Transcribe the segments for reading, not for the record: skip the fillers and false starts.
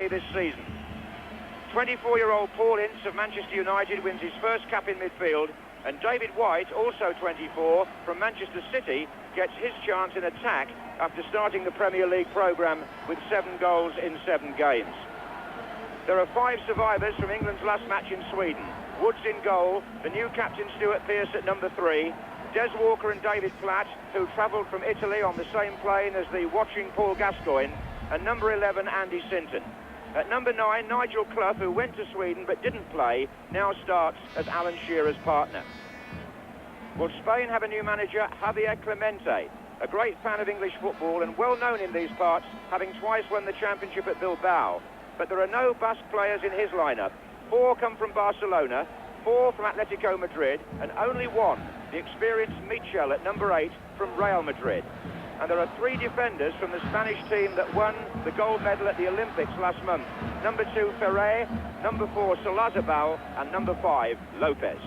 this season. 24-year-old Paul Ince of Manchester United wins his first cap in midfield, and David White, also 24, from Manchester City, gets his chance in attack after starting the Premier League programme with 7 goals in 7 games. There are 5 survivors from England's last match in Sweden. Woods in goal, the new captain Stuart Pearce at number 3, Des Walker and David Platt, who travelled from Italy on the same plane as the watching Paul Gascoigne, and number 11, Andy Sinton. At number 9, Nigel Clough, who went to Sweden but didn't play, now starts as Alan Shearer's partner. Will Spain have a new manager, Javier Clemente, a great fan of English football and well known in these parts, having twice won the championship at Bilbao. But there are no Basque players in his lineup. 4 come from Barcelona, 4 from Atletico Madrid, and only 1, the experienced Michel at number 8 from Real Madrid. And there are 3 defenders from the Spanish team that won the gold medal at the Olympics last month. Number 2, Ferrer, number 4, Solazabal, and number 5, Lopez.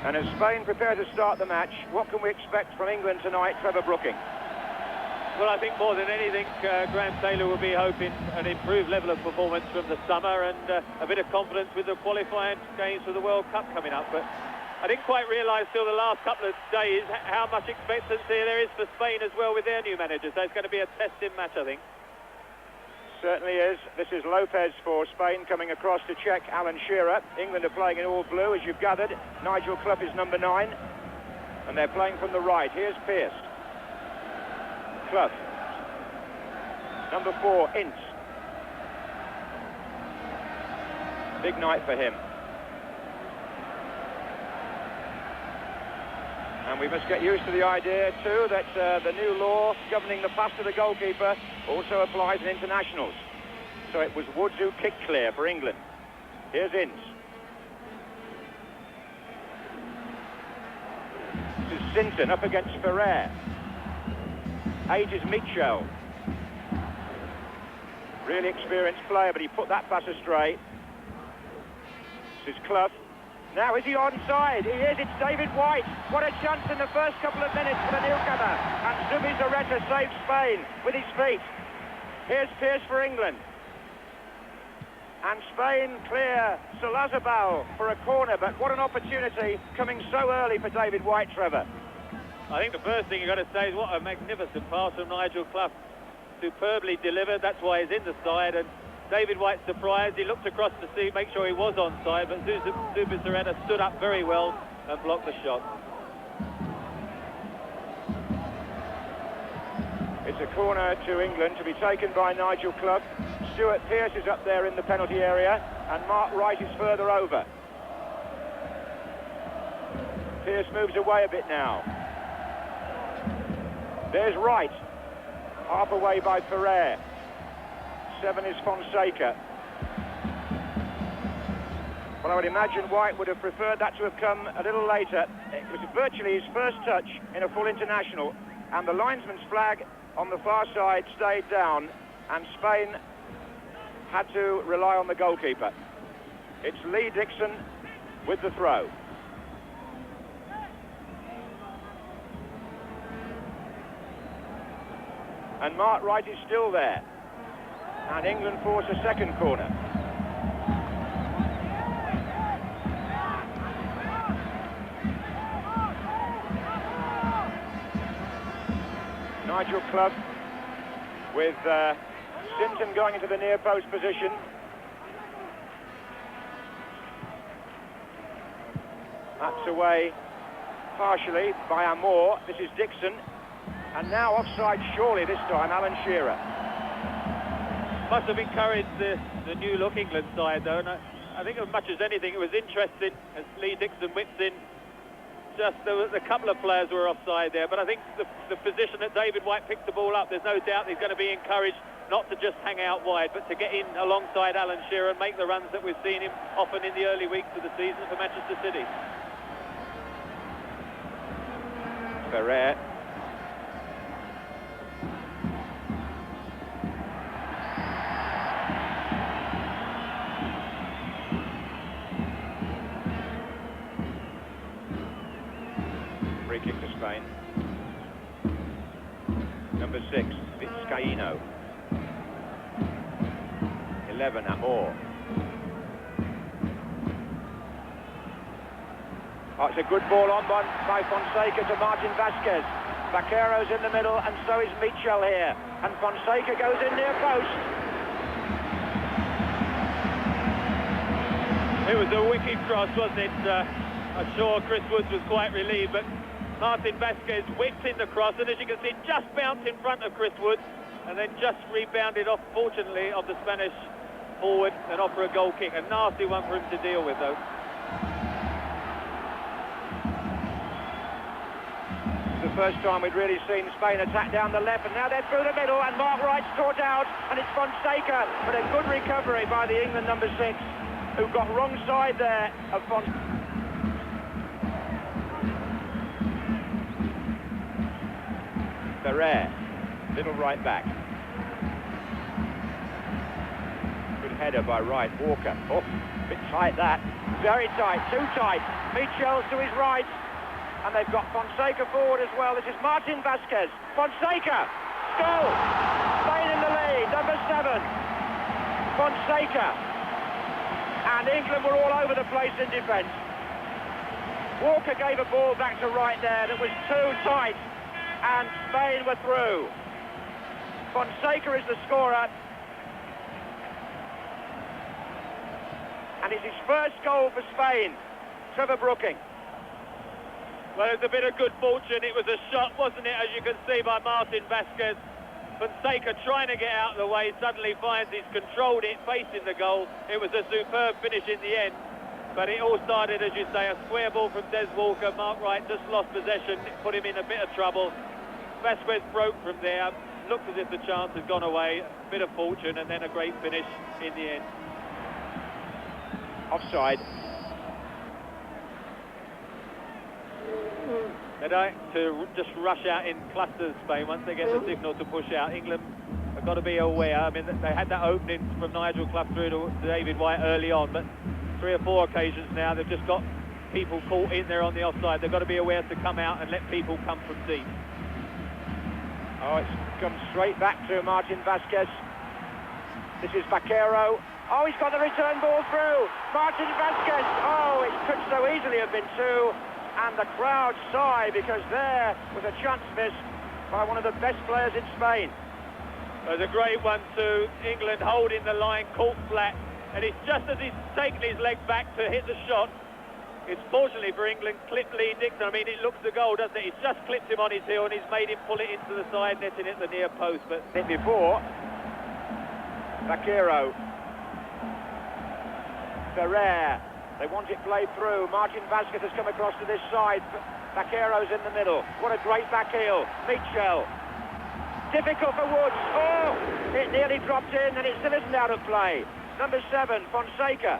And as Spain prepare to start the match, what can we expect from England tonight, Trevor Brooking? Well, I think more than anything, Graham Taylor will be hoping an improved level of performance from the summer and a bit of confidence with the qualifying games for the World Cup coming up. But I didn't quite realise till the last couple of days how much expectancy there is for Spain as well with their new manager. So it's going to be a testing match, I think. Certainly is. This is Lopez for Spain coming across to check Alan Shearer. England are playing in all blue, as you've gathered. Nigel Clough is number 9, and they're playing from the right. Here's Pearce. Clough. Number 4, Ince. Big night for him. And we must get used to the idea, too, that the new law governing the pass to the goalkeeper also applies in internationals. So it was Woods who kicked clear for England. Here's Ince. This is Sinton up against Ferrer. 8 is Michel. Really experienced player, but he put that pass astray. This is Clough. Now, is he onside? He is. It's David White. What a chance in the first couple of minutes for the newcomer. And Zubizarreta saves Spain with his feet. Here's Pearce for England. And Spain clear Solazabal for a corner, but what an opportunity coming so early for David White, Trevor. I think the first thing you've got to say is what a magnificent pass from Nigel Clough. Superbly delivered, that's why he's in the side, and David White surprised. He looked across to see, make sure he was onside, but Zubizarreta stood up very well and blocked the shot. It's a corner to England to be taken by Nigel Clough. Stuart Pearce is up there in the penalty area, and Mark Wright is further over. Pearce moves away a bit now. There's Wright, half away by Ferrer. 7 is Fonseca. Well, I would imagine White would have preferred that to have come a little later. It was virtually his first touch in a full international, and the linesman's flag on the far side stayed down, and Spain had to rely on the goalkeeper. It's Lee Dixon with the throw. And Mark Wright is still there. And England force a second corner. Nigel Clough with Sinton going into the near post position. That's away partially by Amor. This is Dixon. And now offside surely this time, Alan Shearer. Must have encouraged the new look England side though, and I think as much as anything it was interesting as Lee Dixon whips in. Just there was a couple of players were offside there, but I think the position that David White picked the ball up, there's no doubt he's going to be encouraged not to just hang out wide, but to get in alongside Alan Shearer and make the runs that we've seen him often in the early weeks of the season for Manchester City. Ferrer. Free kick to Spain. Number 6, Vizcaíno. 11, Amor. Oh, it's a good ball on by Fonseca to Martin Vasquez. Vaquero's in the middle, and so is Michel here. And Fonseca goes in near post. It was a wicked cross, wasn't it? I'm sure Chris Woods was quite relieved, but Martin Vasquez whipped in the cross, and as you can see, just bounced in front of Chris Woods, and then just rebounded off, fortunately, of the Spanish forward and off for a goal kick. A nasty one for him to deal with, though. The first time we'd really seen Spain attack down the left, and now they're through the middle, and Mark Wright's caught out, and it's Fonseca, but a good recovery by the England number 6, who got wrong side there of Fonseca. Ferrer, little right back. Good header by Wright. Walker, oh, bit tight that, very tight, too tight. Michel's to his right. And they've got Fonseca forward as well. This is Martin Vasquez. Fonseca! Goal! Spain in the lead, number 7. Fonseca. And England were all over the place in defence. Walker gave a ball back to Wright there that was too tight. And Spain were through. Fonseca is the scorer. And it's his first goal for Spain. Trevor Brooking. Well, it was a bit of good fortune. It was a shot, wasn't it, as you can see, by Martin Vasquez. Fonseca trying to get out of the way, suddenly finds he's controlled it, facing the goal. It was a superb finish in the end. But it all started, as you say, a square ball from Des Walker. Mark Wright just lost possession, put him in a bit of trouble. Vasquez broke from there, looked as if the chance had gone away. A bit of fortune, and then a great finish in the end. Offside. They like to just rush out in clusters, Spain, once they get the signal to push out. England have got to be aware. I mean, they had that opening from Nigel Clough through to David White early on, but 3 or 4 occasions now they've just got people caught in there on the offside. They've got to be aware to come out and let people come from deep. Oh, it's come straight back to Martin Vasquez. This is Vaquero. Oh, he's got the return ball through. Martin Vasquez. Oh, it could so easily have been 2. And the crowd sigh, because there was a chance missed by one of the best players in Spain. There's a great one too. England holding the line, caught flat, and it's just as he's taken his leg back to hit the shot. It's fortunately for England clipped Lee Dixon. I mean, it looks a goal, doesn't it? He's just clipped him on his heel and he's made him pull it into the side, netting it at the near post. But hit before. Vaquero. Ferrer. They want it played through. Martin Vasquez has come across to this side. Vaquero's in the middle. What a great back heel. Michel. Difficult for Woods. Oh! It nearly dropped in, and it still isn't out of play. Number 7, Fonseca.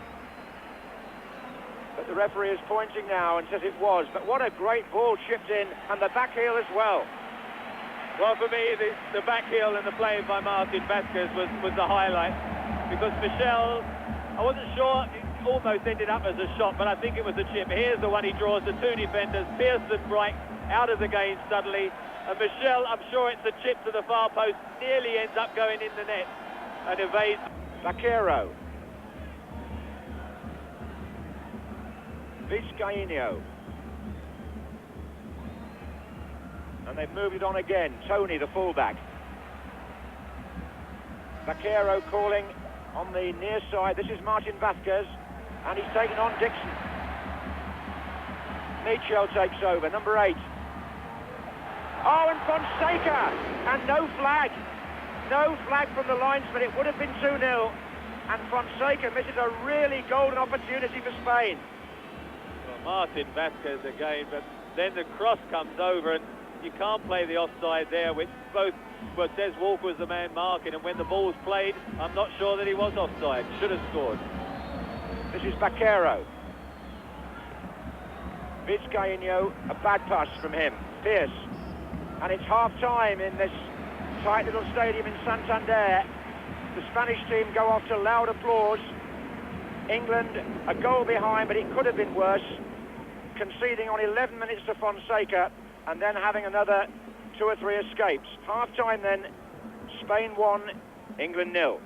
But the referee is pointing now and says it was. But what a great ball chipped in, and the back heel as well. Well, for me, the back heel and the play by Martin Vasquez was the highlight. Because Michel, I wasn't sure... almost ended up as a shot, but I think it was a chip. Here's the one he draws, the 2 defenders, Pearson, Bright, out of the game suddenly. And Michel, I'm sure it's a chip to the far post, nearly ends up going in the net and evades. Vaquero. Vizcaíno. And they've moved it on again. Tony, the fullback. Vaquero calling on the near side. This is Martin Vasquez. And he's taken on Dixon. Michel takes over, number 8. Oh, and Fonseca! And no flag. No flag from the linesman. It would have been 2-0. And Fonseca misses a really golden opportunity for Spain. Well, Martin Vasquez again, but then the cross comes over, and you can't play the offside there, which both... Well, Des Walker was the man marking, and when the ball's played, I'm not sure that he was offside. Should have scored. This is Vaquero. Vizcaíno, a bad pass from him. Pierce. And it's half-time in this tight little stadium in Santander. The Spanish team go off to loud applause. England a goal behind, but it could have been worse. Conceding on 11 minutes to Fonseca, and then having another 2 or 3 escapes. Half-time then Spain 1, England 0.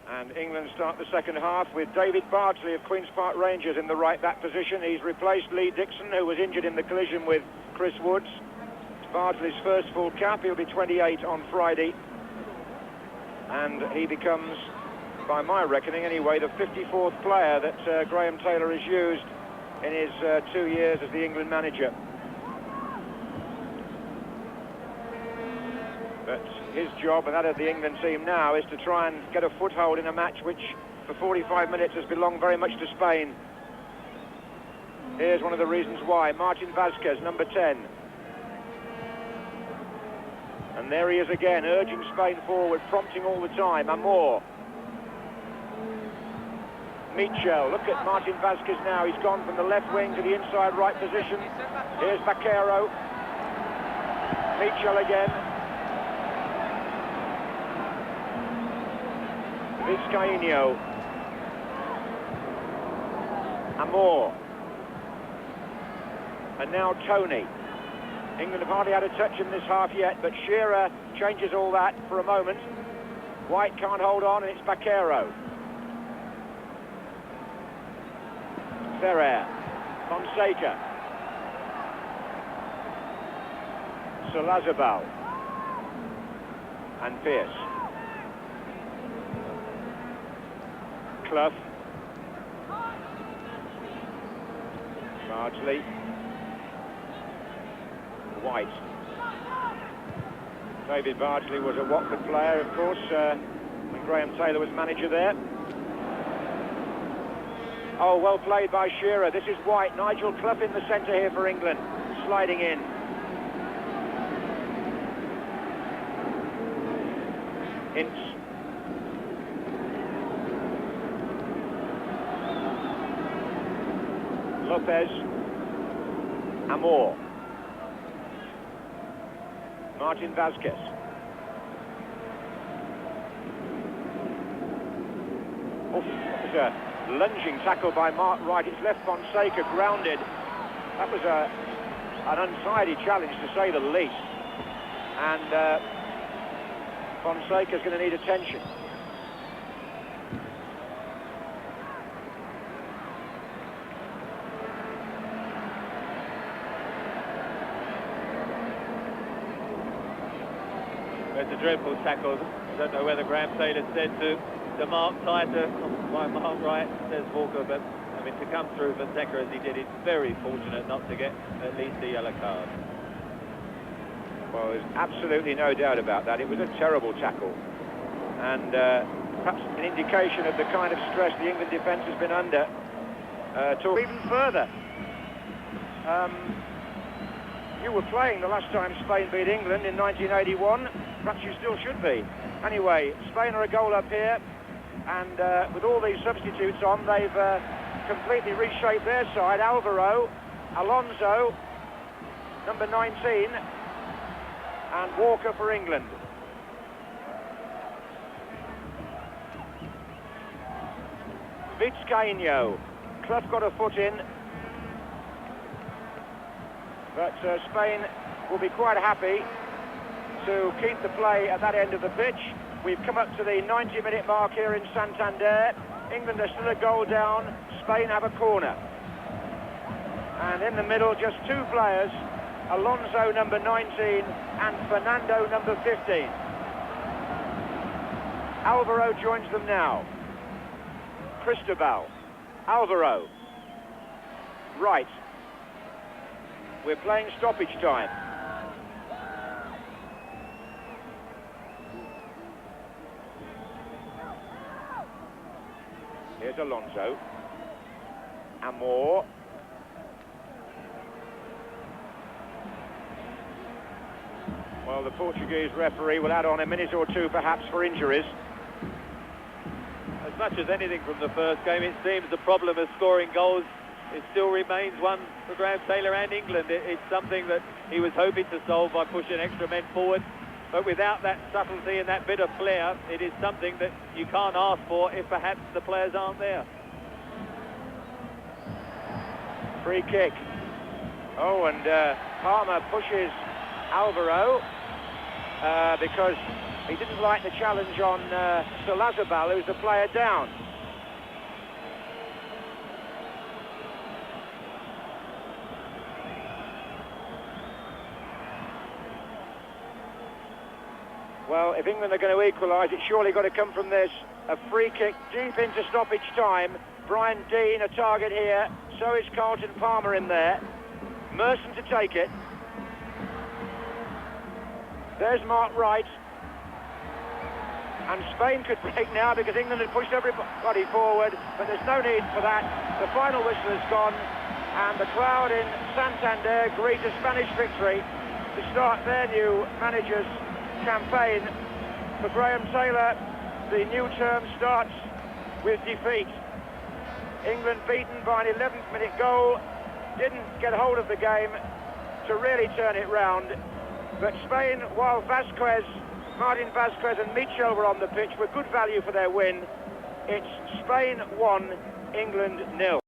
And England start the second half with David Bardsley of Queen's Park Rangers in the right-back position. He's replaced Lee Dixon, who was injured in the collision with Chris Woods. It's Bardsley's first full cap. He'll be 28 on Friday. And he becomes, by my reckoning anyway, the 54th player that Graham Taylor has used in his 2 years as the England manager. But his job and that of the England team now is to try and get a foothold in a match which for 45 minutes has belonged very much to Spain. Here's one of the reasons why. Martin Vázquez, number 10. And there he is again, urging Spain forward, prompting all the time. Amor. Michel, look at Martin Vázquez now. He's gone from the left wing to the inside right position. Here's Baquero. Michel again. Vizcaíno. Amor. And now Tony. England have hardly had a touch in this half yet, but Shearer changes all that for a moment. White can't hold on, and it's Baquero. Ferrer. Fonseca. Solazabal. And Pearce. Clough. Bardsley. White. David Bardsley was a Watford player, of course, when Graham Taylor was manager there. Oh, well played by Shearer. This is White. Nigel Clough in the centre here for England, sliding in. Ince. Lopez. Amor. Martin Vázquez. Oh, that was a lunging tackle by Mark Wright. It's left Fonseca grounded. That was an untidy challenge, to say the least. And Fonseca's going to need attention. It's a dreadful tackle. I don't know whether Graham Taylor said to Mark tighter by Mark Wright, says Walker, but I mean, to come through Fonseca as he did, it's very fortunate not to get at least a yellow card. Well, there's absolutely no doubt about that. It was a terrible tackle, and perhaps an indication of the kind of stress the England defence has been under. To even further, you were playing the last time Spain beat England in 1981. Perhaps you still should be. Anyway, Spain are a goal up here, and with all these substitutes on, they've completely reshaped their side. Alvaro, Alonso, number 19, and Walker for England. Vizcaíno. Clough got a foot in, but Spain will be quite happy to keep the play at that end of the pitch. We've come up to the 90-minute mark here in Santander. England are still a goal down. Spain have a corner. And in the middle, just two players, Alonso, number 19, and Fernando, number 15. Alvaro joins them now. Cristobal. Alvaro. Right. We're playing stoppage time. Here's Alonso. Amor. Well, the Portuguese referee will add on a minute or two perhaps for injuries. As much as anything from the first game, it seems the problem of scoring goals, it still remains one for Graham Taylor and England. It's something that he was hoping to solve by pushing extra men forward. But without that subtlety and that bit of flair, it is something that you can't ask for if perhaps the players aren't there. Free kick. Oh, and Palmer pushes Alvaro. because he didn't like the challenge on Solazabal, who's the player down. Well, if England are going to equalise, it's surely got to come from this. A free kick deep into stoppage time. Brian Deane a target here. So is Carlton Palmer in there. Merson to take it. There's Mark Wright. And Spain could break now because England had pushed everybody forward, but there's no need for that. The final whistle has gone, and the crowd in Santander greet a Spanish victory to start their new manager's campaign. For Graham Taylor, the new term starts with defeat. England beaten by an 11th minute goal, didn't get hold of the game to really turn it round. But Spain, while Martin Vasquez and Mitchell were on the pitch, were good value for their win. It's Spain 1, England 0.